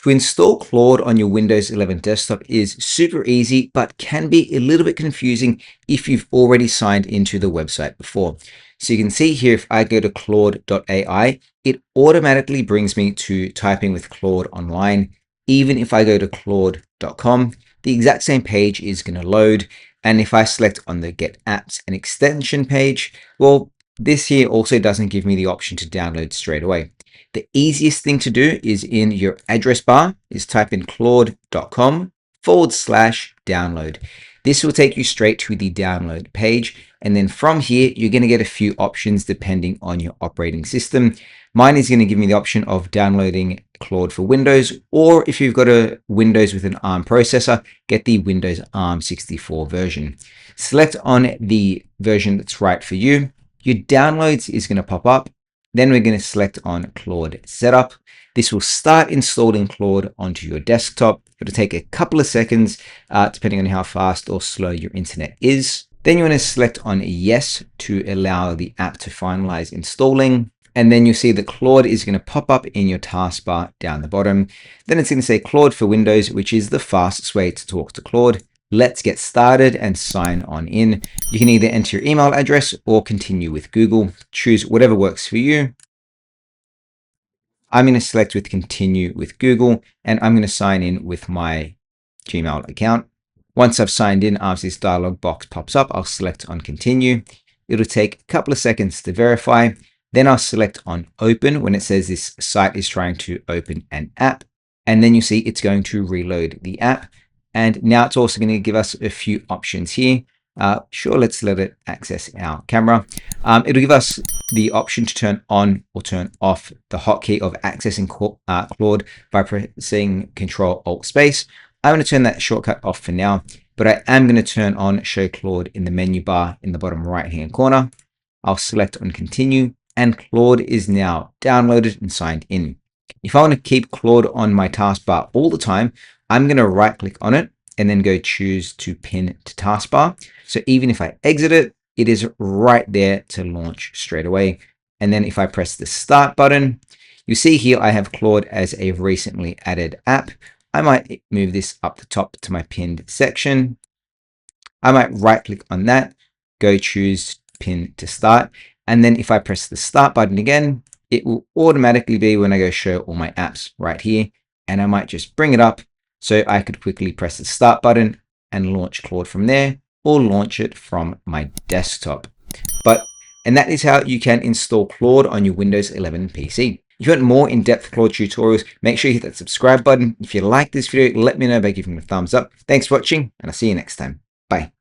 To install Claude on your Windows 11 desktop is super easy, but can be a little bit confusing if you've already signed into the website before. So you can see here, if I go to claude.ai, it automatically brings me to typing with Claude online. Even if I go to claude.com, the exact same page is going to load. And if I select on the Get Apps and Extension page, well, this here also doesn't give me the option to download straight away. The easiest thing to do is in your address bar is type in claude.com/download. This will take you straight to the download page. And then from here, you're going to get a few options depending on your operating system. Mine is going to give me the option of downloading Claude for Windows, or if you've got a Windows with an ARM processor, get the Windows ARM 64 version. Select on the version that's right for you. Your downloads is going to pop up. Then we're going to select on Claude Setup. This will start installing Claude onto your desktop. It'll take a couple of seconds, depending on how fast or slow your internet is. Then you want to select on Yes to allow the app to finalize installing. And then you'll see that Claude is going to pop up in your taskbar down the bottom. Then it's going to say Claude for Windows, which is the fastest way to talk to Claude. Let's get started and sign on in. You can either enter your email address or continue with Google. Choose whatever works for you. I'm going to select with continue with Google, and I'm going to sign in with my Gmail account. Once I've signed in, after this dialog box pops up, I'll select on continue. It'll take a couple of seconds to verify. Then I'll select on open when it says this site is trying to open an app. And then you see it's going to reload the app. And now it's also going to give us a few options here. Sure, let's let it access our camera. It'll give us the option to turn on or turn off the hotkey of accessing Claude by pressing Control-Alt-Space. I'm going to turn that shortcut off for now, but I am going to turn on Show Claude in the menu bar in the bottom right-hand corner. I'll select on Continue, and Claude is now downloaded and signed in. If I want to keep Claude on my taskbar all the time, I'm going to right-click on it and then go choose to pin to taskbar. So even if I exit it, it is right there to launch straight away. And then if I press the Start button, you see here I have Claude as a recently added app. I might move this up the top to my pinned section. I might right-click on that, go choose Pin to Start. And then if I press the Start button again, it will automatically be when I go show all my apps right here. And I might just bring it up so I could quickly press the Start button and launch Claude from there, or launch it from my desktop. And that is how you can install Claude on your Windows 11 PC. If you want more in-depth Claude tutorials, make sure you hit that subscribe button. If you like this video, let me know by giving it a thumbs up. Thanks for watching, and I'll see you next time. Bye.